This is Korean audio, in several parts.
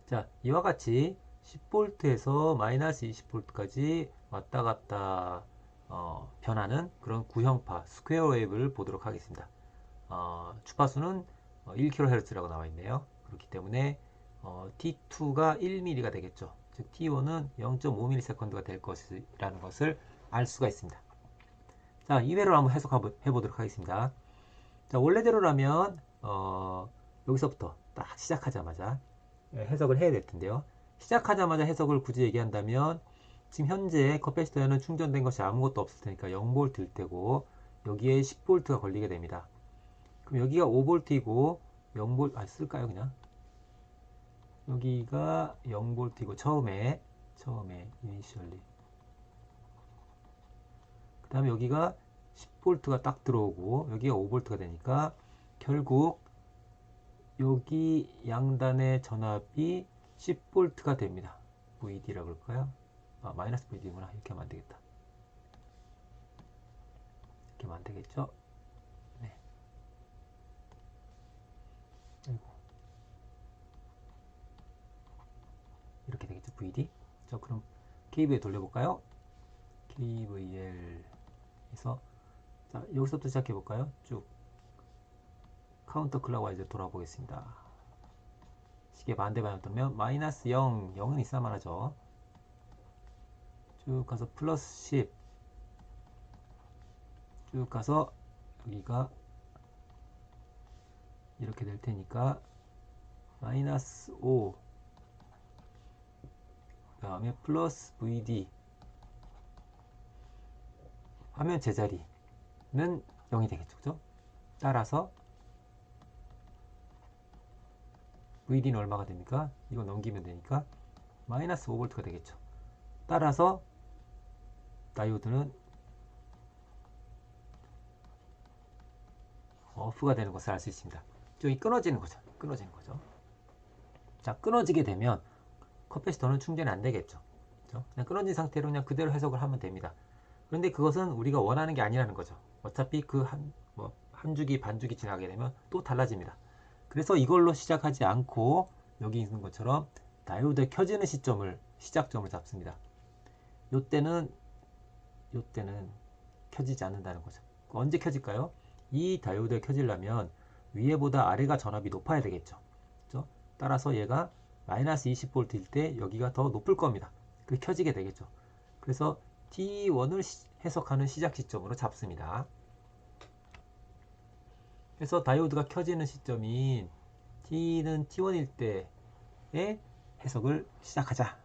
자, 이와 같이 10V에서 마이너스 20V까지 왔다 갔다 변하는 그런 구형파 스퀘어 웨이브를 보도록 하겠습니다. 주파수는 1kHz라고 나와 있네요. 그렇기 때문에 T2가 1mm가 되겠죠. 즉 T1은 0.5ms가 될 것이라는 것을 알 수가 있습니다. 자, 이회로 한번 해석해 보도록 하겠습니다. 자, 원래대로라면 여기서부터 딱 시작하자마자 해석을 해야 될 텐데요. 시작하자마자 해석을 굳이 얘기한다면 지금 현재 커패시터에는 충전된 것이 아무것도 없을 테니까 0V일 때고 여기에 10V가 걸리게 됩니다. 그럼 여기가 5V이고 0V 쓸까요 그냥? 여기가 0V이고 처음에 이니셜리 그 다음에 여기가 10V가 딱 들어오고 여기가 5V가 되니까 결국 여기 양단의 전압이 10V가 됩니다. VD라고 그럴까요? 마이너스 VD구나. 이렇게 하면 안 되겠다. 이렇게 하면 안 되겠죠? 네. 아이고. 이렇게 되겠죠? VD. 자, 그럼 KVL 돌려볼까요? KVL에서 자, 여기서부터 시작해볼까요? 쭉 카운터 클락와이즈 돌아보겠습니다. 시계 반대 방향 돌면 마이너스 0, 0은 있어야만 하죠. 쭉 가서 플러스 10, 쭉 가서 여기가 이렇게 될 테니까 마이너스 5, 그 다음에 플러스 VD, 화면 제자리는 0이 되겠죠. 그죠? 따라서 VD는 얼마가 됩니까? 이거 넘기면 되니까 마이너스 5V가 되겠죠. 따라서 다이오드는 오프가 되는 것을 알 수 있습니다. 저기 끊어지는 거죠. 끊어지는 거죠. 자, 끊어지게 되면 커패시터는 충전이 안 되겠죠. 그렇죠? 그냥 끊어진 상태로 그냥 그대로 해석을 하면 됩니다. 그런데 그것은 우리가 원하는 게 아니라는 거죠. 어차피 그 한 주기, 반주기 지나게 되면 또 달라집니다. 그래서 이걸로 시작하지 않고 여기 있는 것처럼 다이오드 켜지는 시작점을 잡습니다. 요때는 켜지지 않는다는 거죠. 언제 켜질까요? 이 다이오드가 켜지려면 위에보다 아래가 전압이 높아야 되겠죠. 그렇죠? 따라서 얘가 마이너스 20V일 때 여기가 더 높을 겁니다. 그 켜지게 되겠죠. 그래서 T1을 해석하는 시작 시점으로 잡습니다. 그래서 다이오드가 켜지는 시점인 T는 T1일 때의 해석을 시작하자.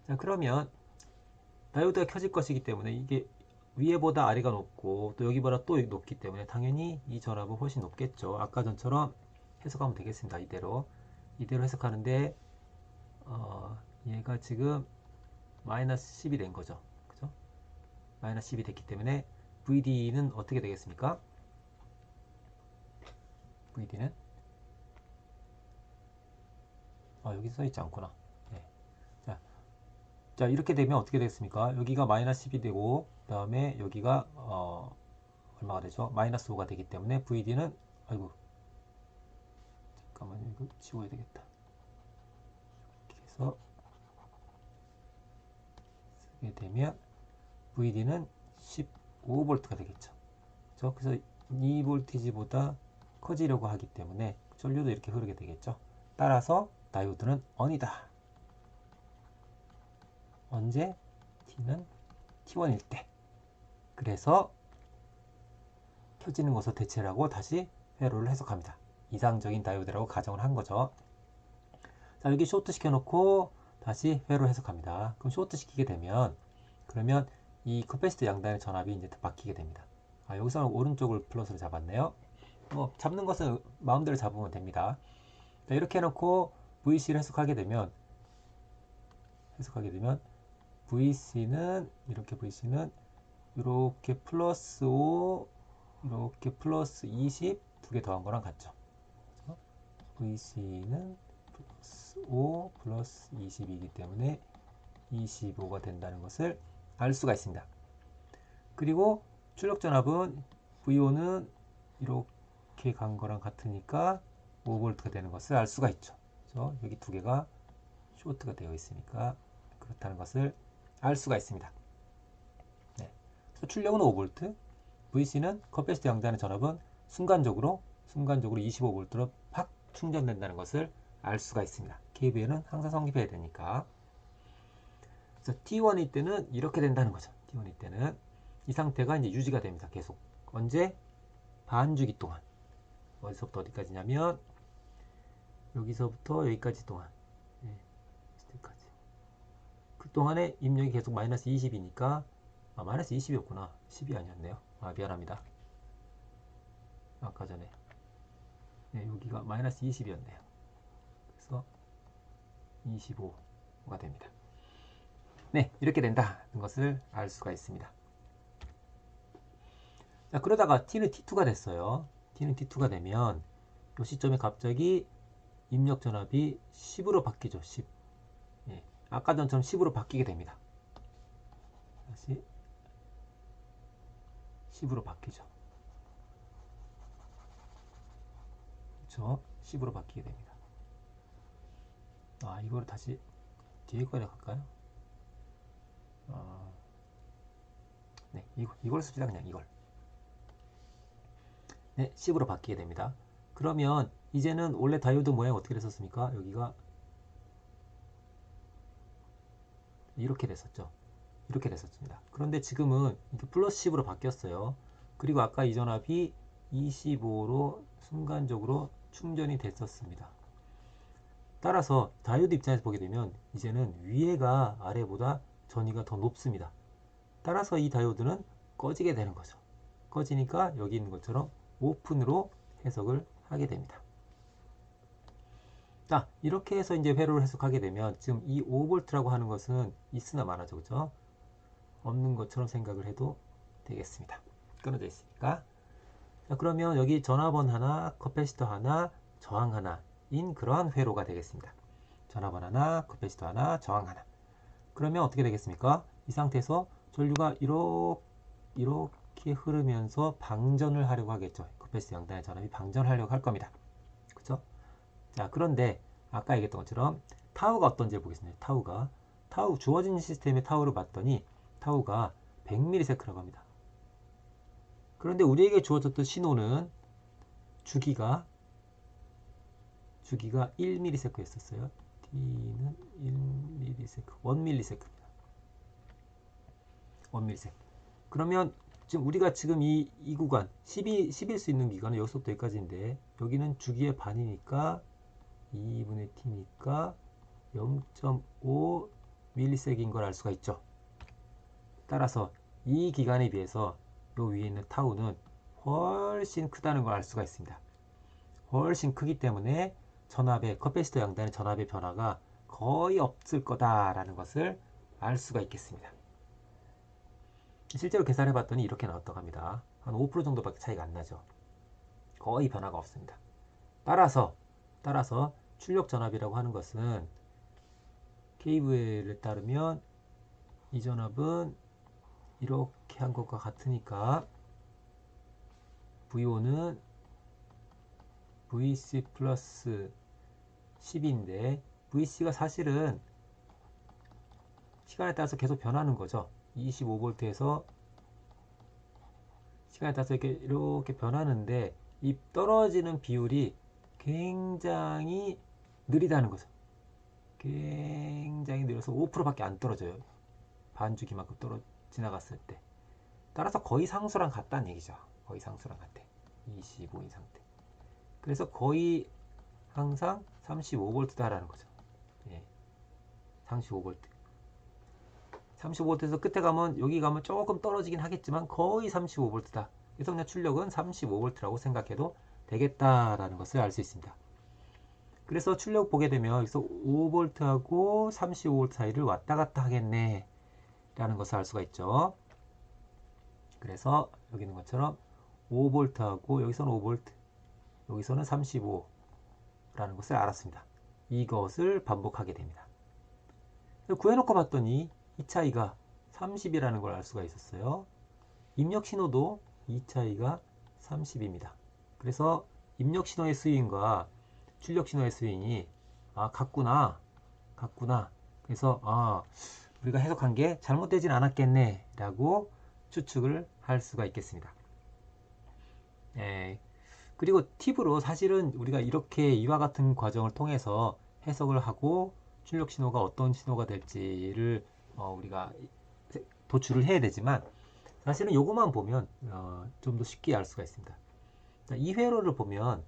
자, 그러면 다이오드가 켜질 것이기 때문에 이게 위에보다 아래가 높고 또 여기보다 또 높기 때문에 당연히 이 전압은 훨씬 높겠죠. 아까 전처럼 해석하면 되겠습니다. 이대로 해석하는데 얘가 지금 마이너스 10이 된 거죠. 그죠? 마이너스 10이 됐기 때문에 VD는 어떻게 되겠습니까? VD는 여기 써있지 않구나. 네. 자, 이렇게 되면 어떻게 되겠습니까? 여기가 마이너스 10이 되고 그 다음에 여기가 얼마가 되죠? 마이너스 5가 되기 때문에 VD는 아이고 잠깐만요. 이거 지워야 되겠다. 이렇게 해서 쓰게 되면 VD는 15V가 되겠죠. 그렇죠? 그래서 이 볼티지보다 커지려고 하기 때문에 전류도 이렇게 흐르게 되겠죠. 따라서 다이오드는 ON이다. 언제? T는 T1일 때. 그래서 켜지는 것을 대체를 하고 다시 회로를 해석합니다. 이상적인 다이오드라고 가정을 한 거죠. 자, 여기 쇼트 시켜놓고 다시 회로 해석합니다. 그럼 쇼트 시키게 되면 그러면 이 커패시터 양단의 전압이 이제 바뀌게 됩니다. 여기서는 오른쪽을 플러스로 잡았네요. 잡는 것은 마음대로 잡으면 됩니다. 자, 이렇게 해놓고 VC를 해석하게 되면 VC는 이렇게 플러스 5 이렇게 플러스 20 두 개 더한 거랑 같죠. VC는 플러스 5 플러스 20이기 때문에 25가 된다는 것을 알 수가 있습니다. 그리고 출력 전압은 V5는 이렇게 간 거랑 같으니까 5V가 되는 것을 알 수가 있죠. 그렇죠? 여기 두 개가 쇼트가 되어 있으니까 그렇다는 것을 알 수가 있습니다. 네. 그래서 출력은 5V, VC는 커패시티 양단의 전압은 순간적으로 25V로 팍 충전된다는 것을 알 수가 있습니다. KVL은 항상 성립해야 되니까. 그래서 T1일 때는 이렇게 된다는 거죠. T1일 때는 이 상태가 이제 유지가 됩니다. 계속. 언제? 반주기 동안. 어디서부터 어디까지냐면 여기서부터 여기까지 동안. 네, 여기까지. 그 동안에 입력이 계속 마이너스 20이니까 마이너스 20이었구나. 10이 아니었네요. 미안합니다. 아까 전에 네, 여기가 마이너스 20이었네요. 그래서 25가 됩니다. 네, 이렇게 된다는 것을 알 수가 있습니다. 자, 그러다가 T는 T2가 됐어요. T는 T2가 되면 이 시점에 갑자기 입력 전압이 10으로 바뀌죠. 10. 예, 아까 전처럼 10으로 바뀌게 됩니다. 다시 10으로 바뀌죠. 그렇죠? 10으로 바뀌게 됩니다. 이거를 다시 뒤에 거에 갈까요? 네, 이걸 씁시다. 그냥 이걸. 네, 10으로 바뀌게 됩니다. 그러면 이제는 원래 다이오드 모양 어떻게 됐었습니까? 여기가 이렇게 됐었죠. 이렇게 됐었습니다. 그런데 지금은 이렇게 플러스 10으로 바뀌었어요. 그리고 아까 이 전압이 25로 순간적으로 충전이 됐었습니다. 따라서 다이오드 입장에서 보게 되면 이제는 위에가 아래보다 전위가 더 높습니다. 따라서 이 다이오드는 꺼지게 되는 거죠. 꺼지니까 여기 있는 것처럼 오픈으로 해석을 하게 됩니다. 자, 이렇게 해서 이제 회로를 해석하게 되면 지금 이 5V라고 하는 것은 있으나 마나죠. 그죠? 없는 것처럼 생각을 해도 되겠습니다. 끊어져 있으니까. 자, 그러면 여기 전압원 하나, 커패시터 하나, 저항 하나인 그러한 회로가 되겠습니다. 전압원 하나, 커패시터 하나, 저항 하나. 그러면 어떻게 되겠습니까? 이 상태에서 전류가 이렇게 흐르면서 방전을 하려고 하겠죠. 커패시터 양단의 전압이 방전하려고 할 겁니다. 그쵸? 자, 그런데 아까 얘기했던 것처럼 타우가 어떤지 보겠습니다. 타우 주어진 시스템의 타우를 봤더니 타우가 100ms라고 합니다. 그런데 우리에게 주어졌던 신호는 주기가 1ms였어요. T는 1ms, 1ms입니다. 1ms. 그러면 지금 우리가 지금 이 구간 10일 수 있는 기간은 여기서부터 여기까지인데 여기는 주기의 반이니까 2분의 t니까 0.5 밀리세컨인 걸 알 수가 있죠. 따라서 이 기간에 비해서 요 위에 있는 타우는 훨씬 크다는 걸 알 수가 있습니다. 훨씬 크기 때문에 전압의 커패시터 양단의 전압의 변화가 거의 없을 거다라는 것을 알 수가 있겠습니다. 실제로 계산해 봤더니 이렇게 나왔다고 합니다. 한 5% 정도밖에 차이가 안 나죠. 거의 변화가 없습니다. 따라서 출력 전압이라고 하는 것은 KVL에 따르면 이 전압은 이렇게 한 것과 같으니까 V5는 VC 플러스 10인데 VC가 사실은 시간에 따라서 계속 변하는 거죠. 25V에서 시간에 따라서 이렇게 변하는데 이 떨어지는 비율이 굉장히 느리다는 거죠. 굉장히 느려서 5%밖에 안 떨어져요. 반주기만큼 지나갔을 때. 따라서 거의 상수랑 같다는 얘기죠. 거의 상수랑 같아. 25인 상태. 그래서 거의 항상 35V다라는 거죠. 예. 35V. 35V에서 끝에 가면 여기 가면 조금 떨어지긴 하겠지만 거의 35V다. 그래서 그냥 출력은 35V라고 생각해도 되겠다라는 것을 알 수 있습니다. 그래서 출력 보게 되면 여기서 5V하고 35V 사이를 왔다 갔다 하겠네 라는 것을 알 수가 있죠. 그래서 여기 있는 것처럼 5V하고 여기서는 5V, 여기서는 35라는 것을 알았습니다. 이것을 반복하게 됩니다. 구해놓고 봤더니 이 차이가 30이라는 걸 알 수가 있었어요. 입력 신호도 이 차이가 30입니다. 그래서 입력 신호의 스윙과 출력 신호의 스윙이 아, 같구나. 그래서 우리가 해석한 게 잘못되진 않았겠네 라고 추측을 할 수가 있겠습니다. 예, 그리고 팁으로 사실은 우리가 이렇게 이와 같은 과정을 통해서 해석을 하고 출력 신호가 어떤 신호가 될지를 우리가 도출을 해야 되지만 사실은 요것만 보면 좀 더 쉽게 알 수가 있습니다. 자, 이 회로를 보면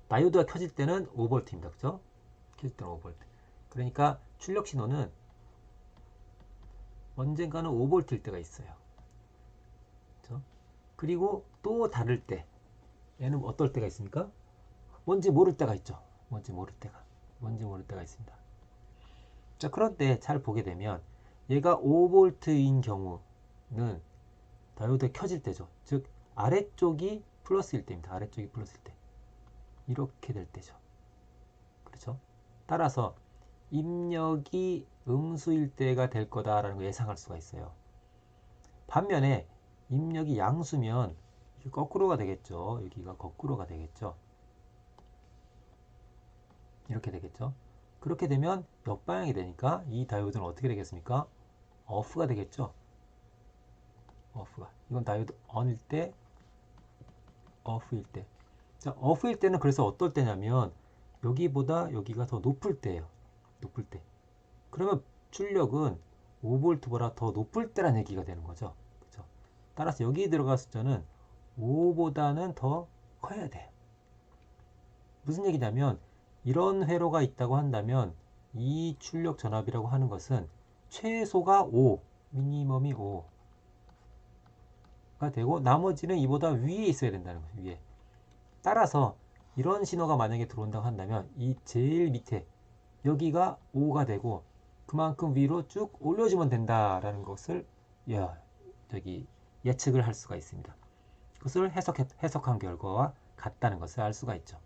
다이오드가 켜질 때는 5V입니다. 그죠? 켜질 때는 5V. 그러니까 출력 신호는 언젠가는 5V일 때가 있어요. 그죠? 그리고 또 다를 때 얘는 어떨 때가 있습니까? 뭔지 모를 때가 있죠. 뭔지 모를 때가 있습니다. 자, 그런데 잘 보게 되면 얘가 5V인 경우는 다이오드가 켜질 때죠. 즉 아래쪽이 플러스일 때입니다. 아래쪽이 플러스일 때. 이렇게 될 때죠. 그렇죠? 따라서 입력이 음수일 때가 될 거다라는 걸 예상할 수가 있어요. 반면에 입력이 양수면 거꾸로가 되겠죠. 여기가 거꾸로가 되겠죠. 이렇게 되겠죠. 그렇게 되면 역방향이 되니까 이 다이오드는 어떻게 되겠습니까? 오프가 되겠죠. 오프가. 이건 다이오드 on일 때, 오프일 때. 자, 오프일 때는 그래서 어떨 때냐면 여기보다 여기가 더 높을 때예요. 높을 때. 그러면 출력은 5V보다 더 높을 때란 얘기가 되는 거죠. 그렇죠? 따라서 여기 들어갈 숫자는 5보다는 더 커야 돼요. 무슨 얘기냐면 이런 회로가 있다고 한다면 이 출력 전압이라고 하는 것은 최소가 5, 미니멈이 5가 되고 나머지는 이보다 위에 있어야 된다는 거죠. 위에. 따라서 이런 신호가 만약에 들어온다고 한다면 이 제일 밑에 여기가 5가 되고 그만큼 위로 쭉 올려주면 된다라는 것을 저기 예측을 할 수가 있습니다. 그것을 해석한 결과와 같다는 것을 알 수가 있죠.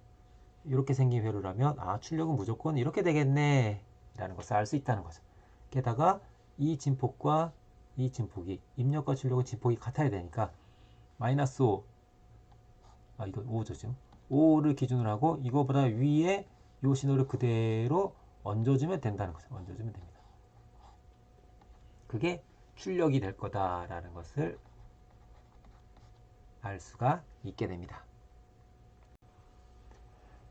이렇게 생긴 회로라면 출력은 무조건 이렇게 되겠네 라는 것을 알 수 있다는 거죠. 게다가 이 진폭과 이 진폭이 입력과 출력은 진폭이 같아야 되니까 마이너스 5 이거 5죠 지금 5를 기준으로 하고 이거보다 위에 이 신호를 그대로 얹어주면 된다는 거죠. 얹어주면 됩니다. 그게 출력이 될 거다라는 것을 알 수가 있게 됩니다.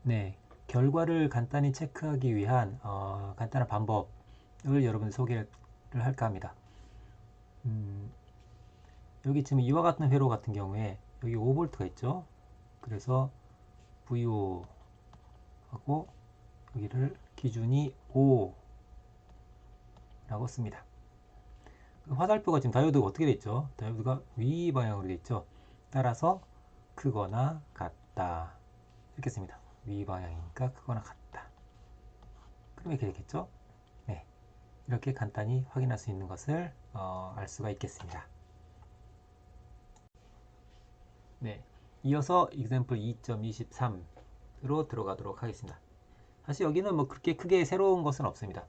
네, 결과를 간단히 체크하기 위한 간단한 방법을 여러분 소개를 할까 합니다. 여기 지금 이와 같은 회로 같은 경우에 여기 5V가 있죠. 그래서 VO 하고 여기를 기준이 5라고 씁니다. 화살표가 지금 다이오드가 어떻게 되어 있죠? 다이오드가 위 방향으로 되어 있죠. 따라서 크거나 같다 이렇게 씁니다. 위 방향이니까 크거나 같다. 그럼 이렇게 되겠죠? 네, 이렇게 간단히 확인할 수 있는 것을 알 수가 있겠습니다. 네, 이어서 example 2.23으로 들어가도록 하겠습니다. 사실 여기는 뭐 그렇게 크게 새로운 것은 없습니다.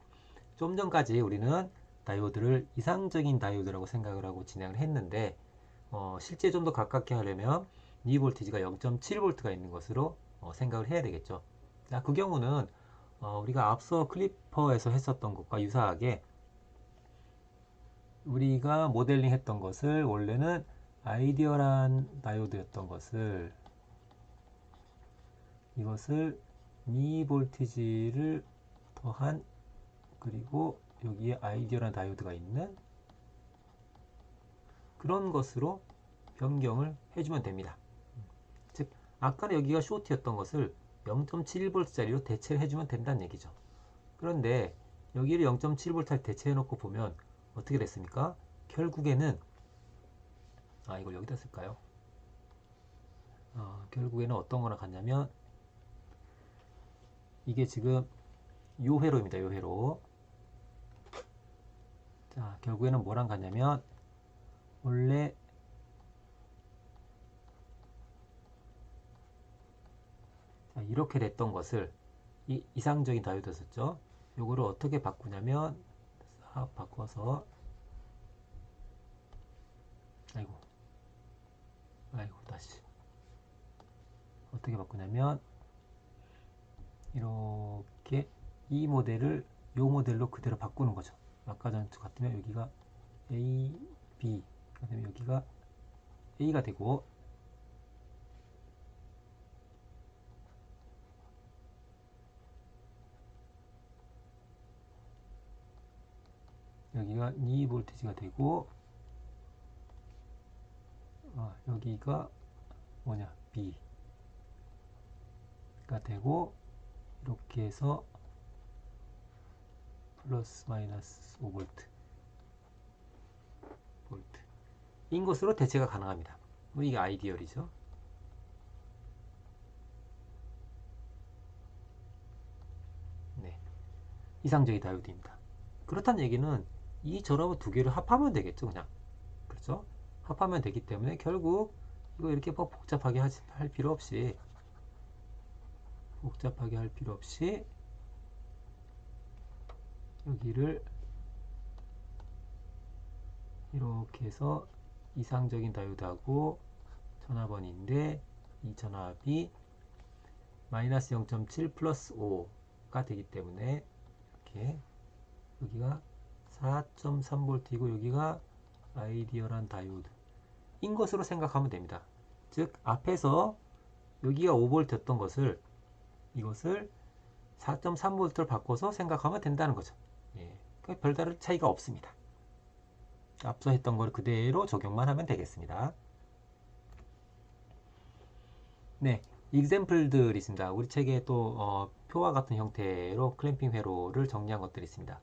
좀 전까지 우리는 다이오드를 이상적인 다이오드라고 생각을 하고 진행을 했는데 실제 좀 더 가깝게 하려면 이 볼티지가 0.7V가 있는 것으로 생각을 해야 되겠죠. 자, 그 경우는 우리가 앞서 클리퍼에서 했었던 것과 유사하게 우리가 모델링 했던 것을 원래는 아이디얼한 다이오드였던 것을 이것을 미 볼티지를 더한 그리고 여기에 아이디얼한 다이오드가 있는 그런 것으로 변경을 해주면 됩니다. 즉 아까는 여기가 쇼트였던 것을 0.71V짜리로 대체를 해주면 된다는 얘기죠. 그런데 여기를 0.7V 대체해 놓고 보면 어떻게 됐습니까? 결국에는 이걸 여기다 쓸까요? 결국에는 어떤 거나 같냐면 이게 지금 요 회로입니다. 요 회로. 자, 결국에는 뭐랑 같냐면 원래 이렇게 됐던 것을 이상적인 다이오드였었죠. 요거를 어떻게 바꾸냐면 싹 바꿔서 아이고 다시 어떻게 바꾸냐면 이렇게 이 모델을 요 모델로 그대로 바꾸는 거죠. 아까 전 같으면 여기가 A, B, 그다음에 여기가 A가 되고, 여기가 2V가 되고, 여기가 뭐냐, B가 되고, 이렇게 해서 플러스 마이너스 5V 인 것으로 대체가 가능합니다. 이게 아이디얼이죠. 네, 이상적인 다이오드입니다. 그렇다는 얘기는 이 전압을 두 개를 합하면 되겠죠, 그냥. 그렇죠? 합하면 되기 때문에 결국 이거 이렇게 복잡하게 할 필요 없이 여기를 이렇게 해서 이상적인 다이오드하고 전압원인데 이 전압이 마이너스 0.7 플러스 5가 되기 때문에 이렇게 여기가 4.3V이고 여기가 아이디얼한 다이오드 인 것으로 생각하면 됩니다. 즉 앞에서 여기가 5V였던 것을 이것을 4.3V를 바꿔서 생각하면 된다는 거죠. 예, 별다른 차이가 없습니다. 앞서 했던 걸 그대로 적용만 하면 되겠습니다. 네, example들이 있습니다. 우리 책에 또 표와 같은 형태로 클램핑 회로를 정리한 것들이 있습니다.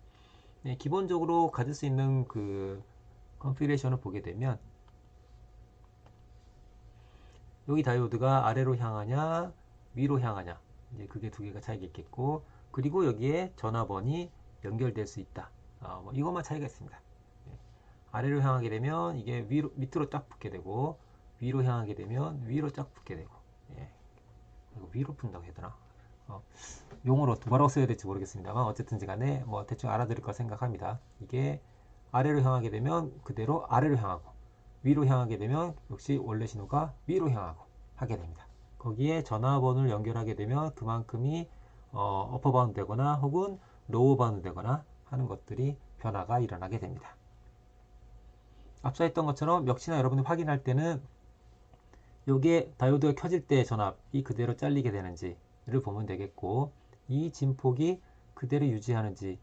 네, 기본적으로 가질 수 있는 그 컨피그레이션을 보게 되면 여기 다이오드가 아래로 향하냐 위로 향하냐 이제 그게 두 개가 차이가 있겠고, 그리고 여기에 전압원이 연결될 수 있다. 뭐 이것만 차이가 있습니다. 네. 아래로 향하게 되면 이게 밑으로 쫙 붙게 되고, 위로 향하게 되면 위로 쫙 붙게 되고. 예. 위로 푼다고 해야 되나? 용어로 뭐라고 써야 될지 모르겠습니다만 어쨌든지 간에 뭐 대충 알아들을 거 생각합니다. 이게 아래로 향하게 되면 그대로 아래로 향하고, 위로 향하게 되면 역시 원래 신호가 위로 향하고 하게 됩니다. 거기에 전압원을 연결하게 되면 그만큼이 어퍼 바운드 되거나 혹은 로우 바운드 되거나 하는 것들이 변화가 일어나게 됩니다. 앞서 했던 것처럼 역시나 여러분이 확인할 때는 요게 다이오드가 켜질 때 전압이 그대로 잘리게 되는지를 보면 되겠고, 이 진폭이 그대로 유지하는지를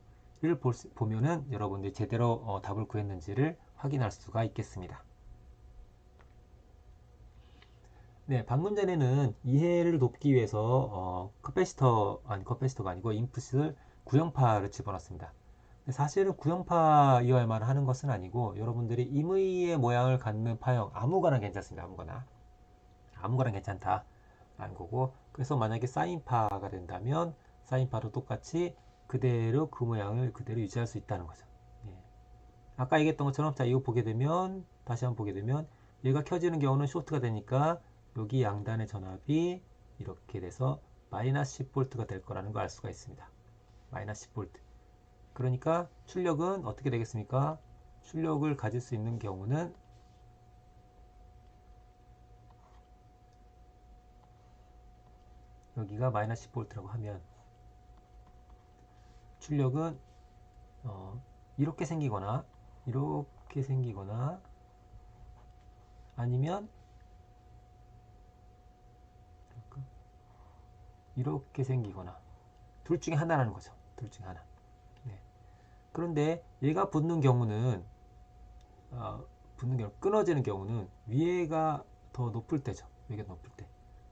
보면은 여러분들이 제대로 답을 구했는지를 확인할 수가 있겠습니다. 네, 방금 전에는 이해를 돕기 위해서 커패시터가 아니고 인풋을 구형파를 집어넣습니다. 사실은 구형파이어야만 하는 것은 아니고 여러분들이 임의의 모양을 갖는 파형 아무거나 괜찮습니다. 아무거나 괜찮다 라는 거고, 그래서 만약에 사인파가 된다면 사인파도 똑같이 그대로 그 모양을 그대로 유지할 수 있다는 거죠. 예. 아까 얘기했던 것처럼 자 이거 보게 되면 다시 한번 보게 되면 얘가 켜지는 경우는 쇼트가 되니까 여기 양단의 전압이 이렇게 돼서 마이너스 10V가 될 거라는 걸 알 수가 있습니다. 마이너스 10V. 그러니까 출력은 어떻게 되겠습니까? 출력을 가질 수 있는 경우는 여기가 마이너스 10V라고 하면 출력은 이렇게 생기거나 아니면 이렇게 생기거나 둘 중에 하나라는 거죠. 둘 중에 하나. 네. 그런데 얘가 붙는 경우는 끊어지는 경우는 위에가 더 높을 때죠. 위가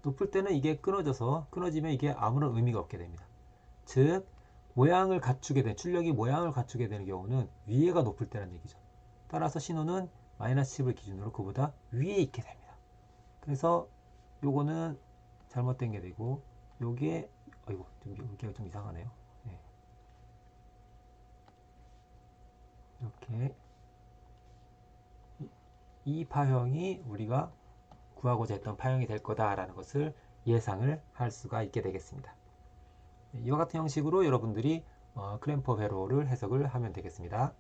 높을 때는 이게 끊어지면 이게 아무런 의미가 없게 됩니다. 즉 출력이 모양을 갖추게 되는 경우는 위에가 높을 때라는 얘기죠. 따라서 신호는 마이너스 10을 기준으로 그보다 위에 있게 됩니다. 그래서 요거는 잘못된 게 되고, 요게 여기가 좀 이상하네요. 네. 이렇게 이 파형이 우리가 구하고자 했던 파형이 될 거다라는 것을 예상을 할 수가 있게 되겠습니다. 이와 같은 형식으로 여러분들이 클램퍼 회로를 해석을 하면 되겠습니다.